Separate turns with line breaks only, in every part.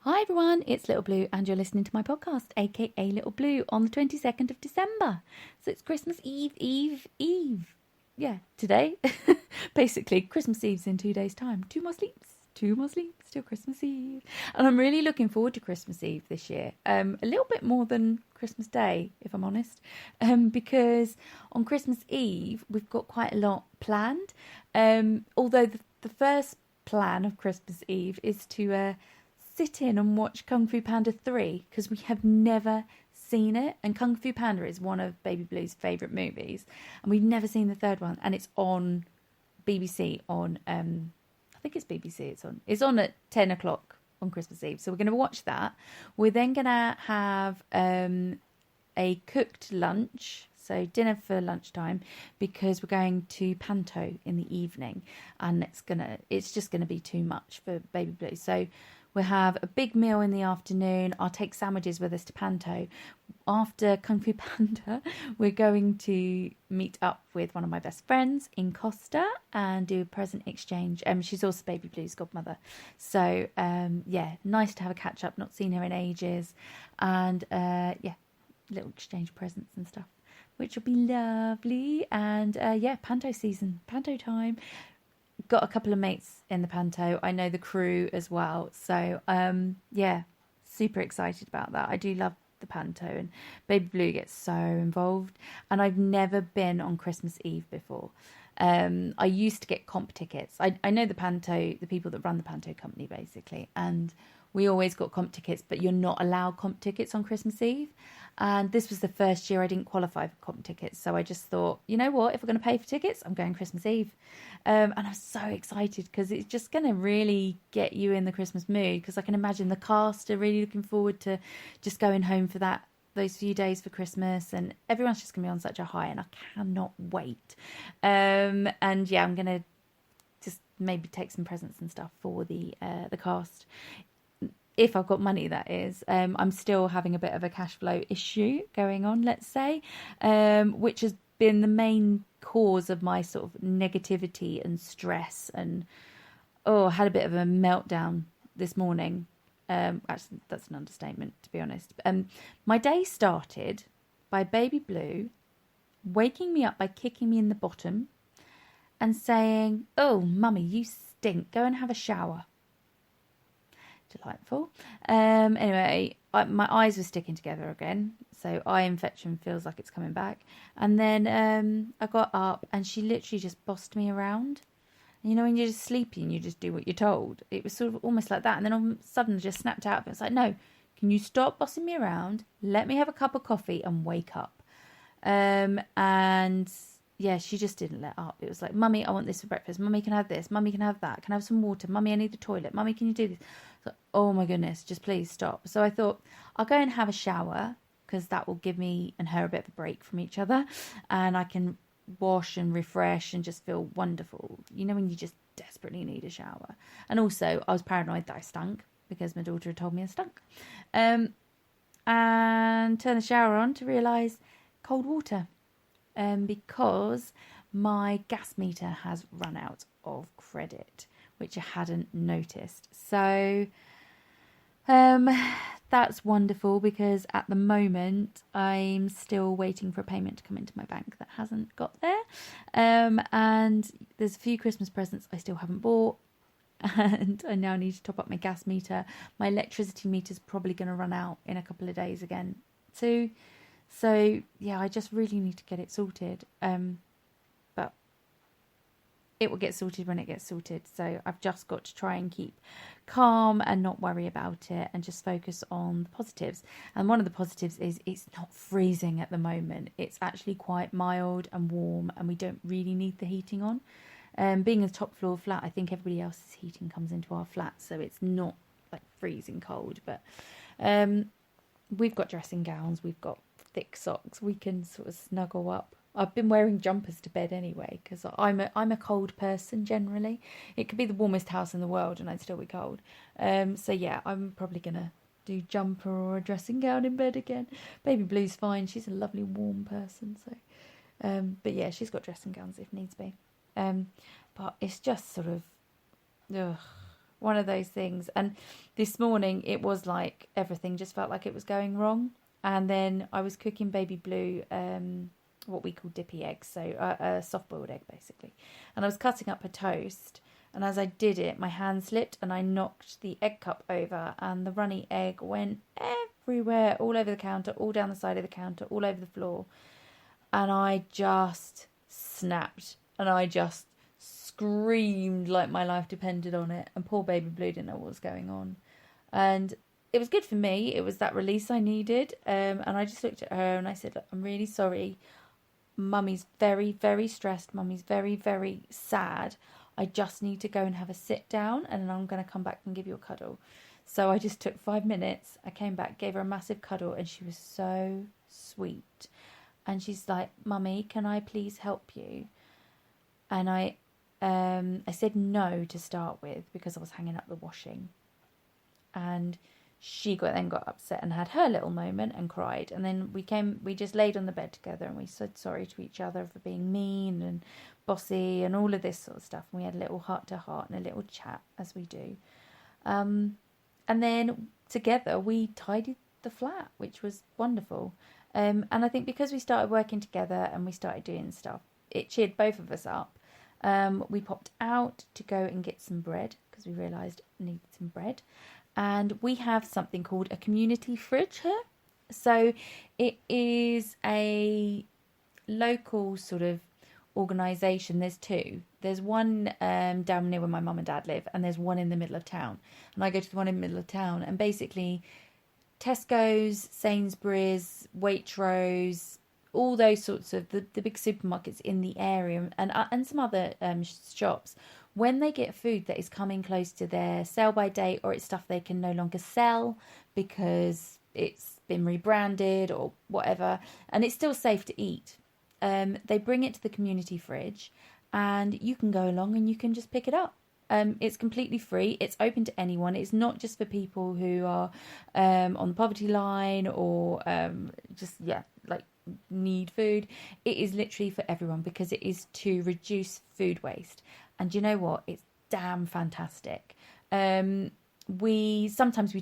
Hi everyone, it's Little Blue and you're listening to my podcast, aka Little Blue, on the 22nd of December. So it's Christmas Eve. Yeah, today. Basically, Christmas Eve's in 2 days' time. Two more sleeps till Christmas Eve. And I'm really looking forward to Christmas Eve this year. A little bit more than Christmas Day, if I'm honest. Because on Christmas Eve, we've got quite a lot planned. Although the first plan of Christmas Eve is to sit in and watch Kung Fu Panda 3, because we have never seen it, and Kung Fu Panda is one of Baby Blue's favourite movies, and we've never seen the third one, and it's on BBC on I think it's BBC it's on at 10 o'clock on Christmas Eve, so we're going to watch that. We're then going to have a cooked lunch, so dinner for lunchtime, because we're going to Panto in the evening, and it's just gonna be too much for Baby Blue. So we'll have a big meal in the afternoon. I'll take sandwiches with us to Panto. After Kung Fu Panda, we're going to meet up with one of my best friends in Costa and do a present exchange. She's also Baby Blue's godmother. So, nice to have a catch up. Not seen her in ages. And, little exchange presents and stuff, which will be lovely. And, Panto season, Panto time. Got a couple of mates in the Panto. I know the crew as well. So, super excited about that. I do love the Panto, and Baby Blue gets so involved. And I've never been on Christmas Eve before. I used to get comp tickets. I know the Panto, the people that run the Panto company, basically. And we always got comp tickets, but you're not allowed comp tickets on Christmas Eve. And this was the first year I didn't qualify for comp tickets. So I just thought, you know what, if we're going to pay for tickets, I'm going Christmas Eve. And I'm so excited because it's just going to really get you in the Christmas mood. Because I can imagine the cast are really looking forward to just going home for those few days for Christmas. And everyone's just going to be on such a high, and I cannot wait. I'm going to just maybe take some presents and stuff for the cast. If I've got money, that is. I'm still having a bit of a cash flow issue going on, let's say, which has been the main cause of my sort of negativity and stress. And, I had a bit of a meltdown this morning. Actually, that's an understatement, to be honest. My day started by Baby Blue waking me up by kicking me in the bottom and saying, "Oh, Mummy, you stink. Go and have a shower." Delightful. Anyway, my eyes were sticking together again, so eye infection feels like it's coming back. And then I got up, and she literally just bossed me around. And you know, when you're just sleepy and you just do what you're told, it was sort of almost like that. And then all of a sudden, I just snapped out of it. It's like, no, can you stop bossing me around? Let me have a cup of coffee and wake up. She just didn't let up. It was like, "Mummy, I want this for breakfast. Mummy, can I have this? Mummy, can I have that? Can I have some water? Mummy, I need the toilet. Mummy, can you do this?" So, oh my goodness, just please stop. So I thought, I'll go and have a shower, because that will give me and her a bit of a break from each other, and I can wash and refresh and just feel wonderful. You know, when you just desperately need a shower. And also, I was paranoid that I stunk, because my daughter had told me I stunk. And turn the shower on to realise cold water. Because my gas meter has run out of credit, which I hadn't noticed. So that's wonderful, because at the moment I'm still waiting for a payment to come into my bank that hasn't got there. And there's a few Christmas presents I still haven't bought, and I now need to top up my gas meter. My electricity meter's probably going to run out in a couple of days again too. So, I just really need to get it sorted. But it will get sorted when it gets sorted. So I've just got to try and keep calm and not worry about it, and just focus on the positives. And one of the positives is it's not freezing at the moment. It's actually quite mild and warm, and we don't really need the heating on. Being a top floor flat, I think everybody else's heating comes into our flat, so it's not like freezing cold. But we've got dressing gowns, we've got thick socks, we can sort of snuggle up. I've been wearing jumpers to bed anyway, because I'm a cold person generally. It could be the warmest house in the world and I'd still be cold. I'm probably gonna do jumper or a dressing gown in bed again. Baby Blue's fine, she's a lovely warm person, so she's got dressing gowns if needs be. But it's just sort of one of those things. And this morning it was like everything just felt like it was going wrong. And then I was cooking baby blue, what we call dippy eggs, so a soft-boiled egg basically. And I was cutting up a toast, and as I did it, my hand slipped and I knocked the egg cup over, and the runny egg went everywhere, all over the counter, all down the side of the counter, all over the floor. And I just snapped, and I just screamed like my life depended on it. And poor baby blue didn't know what was going on. And it was good for me. It was that release I needed. And I just looked at her and I said, look, I'm really sorry. Mummy's very, very stressed. Mummy's very, very sad. I just need to go and have a sit down, and then I'm going to come back and give you a cuddle. So I just took 5 minutes. I came back, gave her a massive cuddle, and she was so sweet. And she's like, Mummy, can I please help you? And I said no to start with because I was hanging up the washing. And she then got upset and had her little moment and cried. And then we just laid on the bed together and we said sorry to each other for being mean and bossy and all of this sort of stuff. And we had a little heart to heart and a little chat, as we do. And then together we tidied the flat, which was wonderful. And I think because we started working together and we started doing stuff, it cheered both of us up. We popped out to go and get some bread because we realised I needed some bread. And we have something called a community fridge here. So it is a local sort of organisation. There's two. There's one down near where my mum and dad live, and there's one in the middle of town. And I go to the one in the middle of town, and basically Tesco's, Sainsbury's, Waitrose, all those sorts of the big supermarkets in the area, and some other shops, when they get food that is coming close to their sell by date, or it's stuff they can no longer sell because it's been rebranded or whatever, and it's still safe to eat, they bring it to the community fridge, and you can go along and you can just pick it up. It's completely free. It's open to anyone. It's not just for people who are on the poverty line or need food. It is literally for everyone because it is to reduce food waste. And you know what? It's damn fantastic. Sometimes we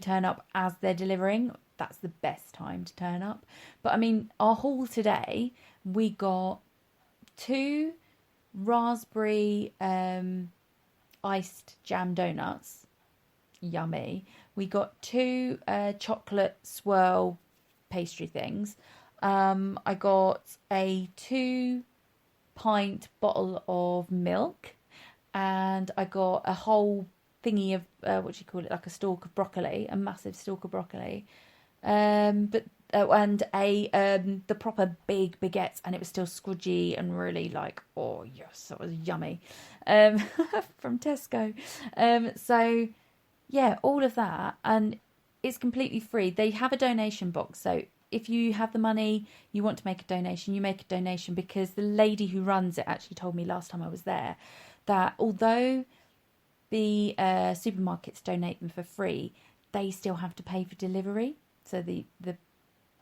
turn up as they're delivering. That's the best time to turn up. But I mean, our haul today, we got 2 raspberry iced jam donuts. Yummy. We got 2 chocolate swirl pastry things. I got a 2-pint bottle of milk, and I got a whole thingy of like a stalk of broccoli, a massive stalk of broccoli, and the proper big baguettes, and it was still squidgy and really like, oh yes, that was yummy, from Tesco. So yeah, all of that, and it's completely free. They have a donation box, so if you have the money, you want to make a donation, you make a donation, because the lady who runs it actually told me last time I was there that although the supermarkets donate them for free, they still have to pay for delivery. So the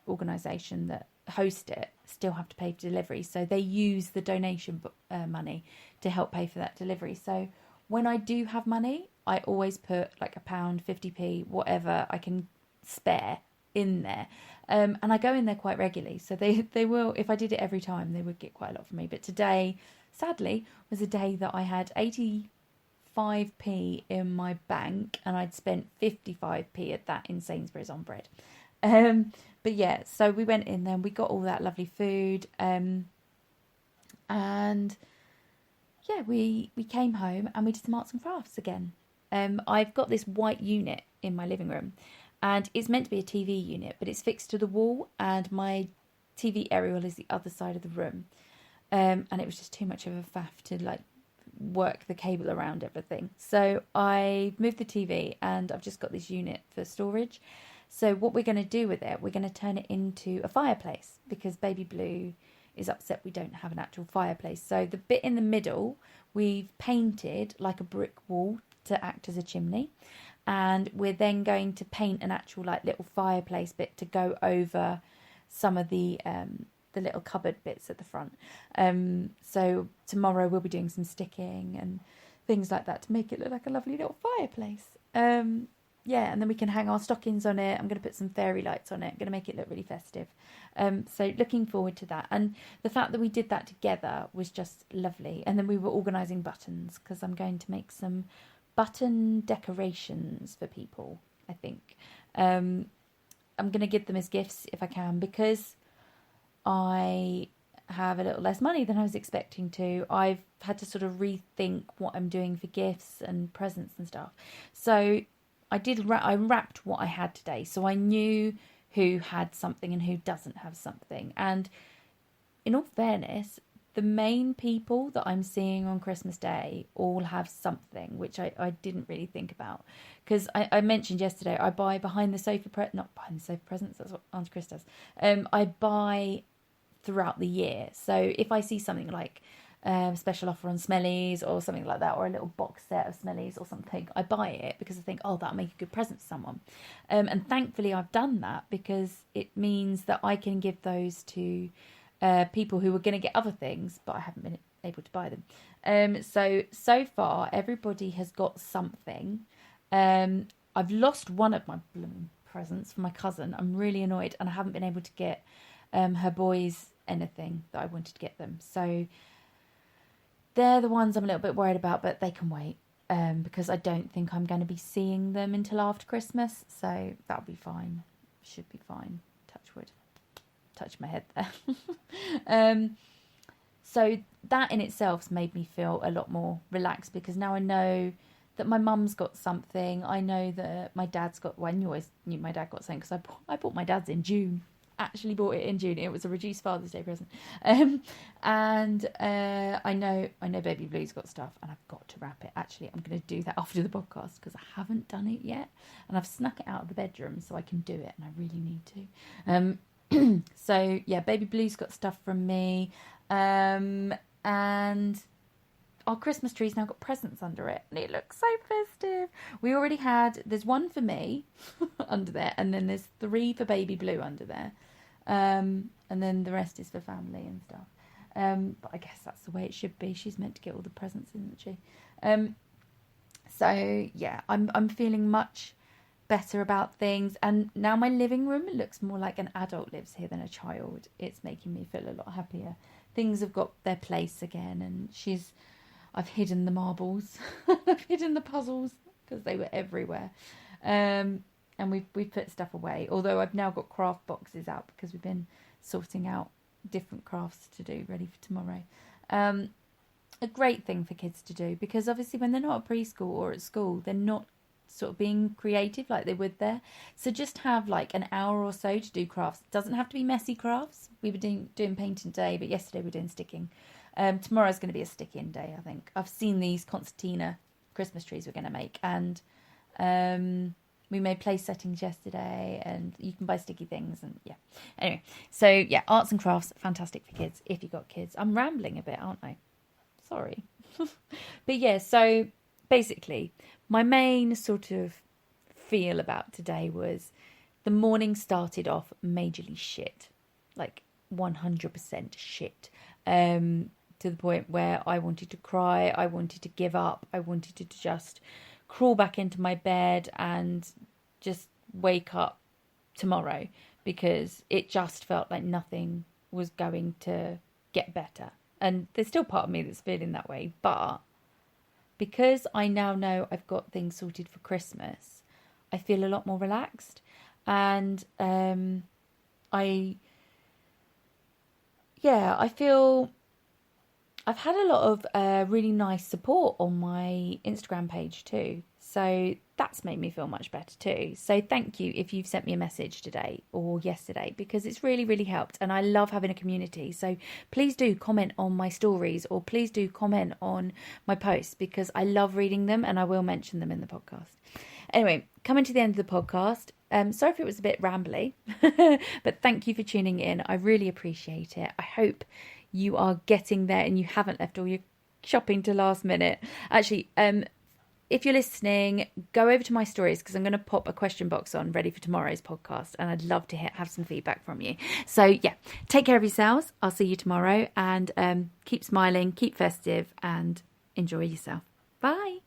organisation that host it still have to pay for delivery. So they use the donation money to help pay for that delivery. So when I do have money, I always put like £1, 50p, whatever I can spare in there. And I go in there quite regularly. So they will, if I did it every time, they would get quite a lot from me. But today, sadly, was a day that I had 85p in my bank, and I'd spent 55p at that in Sainsbury's on bread. But yeah, so we went in there and we got all that lovely food. And yeah, we came home and we did some arts and crafts again. I've got this white unit in my living room, and it's meant to be a TV unit, but it's fixed to the wall, and my TV aerial is the other side of the room. And it was just too much of a faff to like work the cable around everything. So I moved the TV, and I've just got this unit for storage. So what we're going to do with it, we're going to turn it into a fireplace, because Baby Blue is upset we don't have an actual fireplace. So the bit in the middle, we've painted like a brick wall to act as a chimney. And we're then going to paint an actual like little fireplace bit to go over some of the little cupboard bits at the front. So tomorrow we'll be doing some sticking and things like that to make it look like a lovely little fireplace. Yeah, and then we can hang our stockings on it. I'm going to put some fairy lights on it. I'm going to make it look really festive. So looking forward to that. And the fact that we did that together was just lovely. And then we were organising buttons, because I'm going to make some button decorations for people, I think. I'm going to give them as gifts if I can, because I have a little less money than I was expecting to. I've had to sort of rethink what I'm doing for gifts and presents and stuff. So I wrapped what I had today, so I knew who had something and who doesn't have something. And in all fairness, the main people that I'm seeing on Christmas Day all have something, which I didn't really think about. Because I mentioned yesterday, I buy not behind the sofa presents, that's what Aunt Chris does. I buy throughout the year. So if I see something like special offer on Smellies or something like that, or a little box set of Smellies or something, I buy it because I think, oh, that'll make a good present to someone. And thankfully I've done that, because it means that I can give those to people who were going to get other things, but I haven't been able to buy them. So far everybody has got something. I've lost one of my presents for my cousin. I'm really annoyed, and I haven't been able to get her boys anything that I wanted to get them. So they're the ones I'm a little bit worried about, but they can wait, because I don't think I'm going to be seeing them until after Christmas. So that'll be fine. Should be fine. Touch wood. Touch my head there. So that in itself's made me feel a lot more relaxed, because now I know that my mum's got something. I know that my dad's got... Well, I always knew my dad got something, because I bought my dad's in June. Actually bought it in June. It was a reduced Father's Day present. And I know Baby Blue's got stuff, and I've got to wrap it. Actually, I'm going to do that after the podcast, because I haven't done it yet, and I've snuck it out of the bedroom so I can do it, and I really need to. So yeah, Baby Blue's got stuff from me, and our Christmas tree's now got presents under it, and it looks so festive. We already there's one for me under there, and then there's 3 for Baby Blue under there, and then the rest is for family and stuff. But I guess that's the way it should be. She's meant to get all the presents, isn't she? So yeah, I'm feeling much better about things, and now my living room looks more like an adult lives here than a child. It's making me feel a lot happier. Things have got their place again, and I've hidden the marbles, I've hidden the puzzles, because they were everywhere, and we've put stuff away. Although I've now got craft boxes out, because we've been sorting out different crafts to do ready for tomorrow. A great thing for kids to do, because obviously when they're not at preschool or at school, they're not sort of being creative like they would there. So just have like an hour or so to do crafts. It doesn't have to be messy crafts. We were doing painting today, but yesterday we were doing sticking. Tomorrow's going to be a stick-in day, I think. I've seen these concertina Christmas trees we're going to make, and we made place settings yesterday, and you can buy sticky things, and yeah. Anyway, so yeah, arts and crafts, fantastic for kids if you've got kids. I'm rambling a bit, aren't I? Sorry. But yeah, so basically, my main sort of feel about today was the morning started off majorly shit, like 100% shit. To the point where I wanted to cry, I wanted to give up, I wanted to just crawl back into my bed and just wake up tomorrow, because it just felt like nothing was going to get better. And there's still part of me that's feeling that way, but because I now know I've got things sorted for Christmas, I feel a lot more relaxed, and I feel I've had a lot of really nice support on my Instagram page too. So that's made me feel much better too. So thank you if you've sent me a message today or yesterday, because it's really, really helped. And I love having a community. So please do comment on my stories, or please do comment on my posts, because I love reading them and I will mention them in the podcast. Anyway, coming to the end of the podcast. Sorry if it was a bit rambly, but thank you for tuning in. I really appreciate it. I hope you are getting there and you haven't left all your shopping to last minute. Actually, if you're listening, go over to my stories, because I'm going to pop a question box on ready for tomorrow's podcast, and I'd love to have some feedback from you. So yeah, take care of yourselves. I'll see you tomorrow, and keep smiling, keep festive, and enjoy yourself. Bye.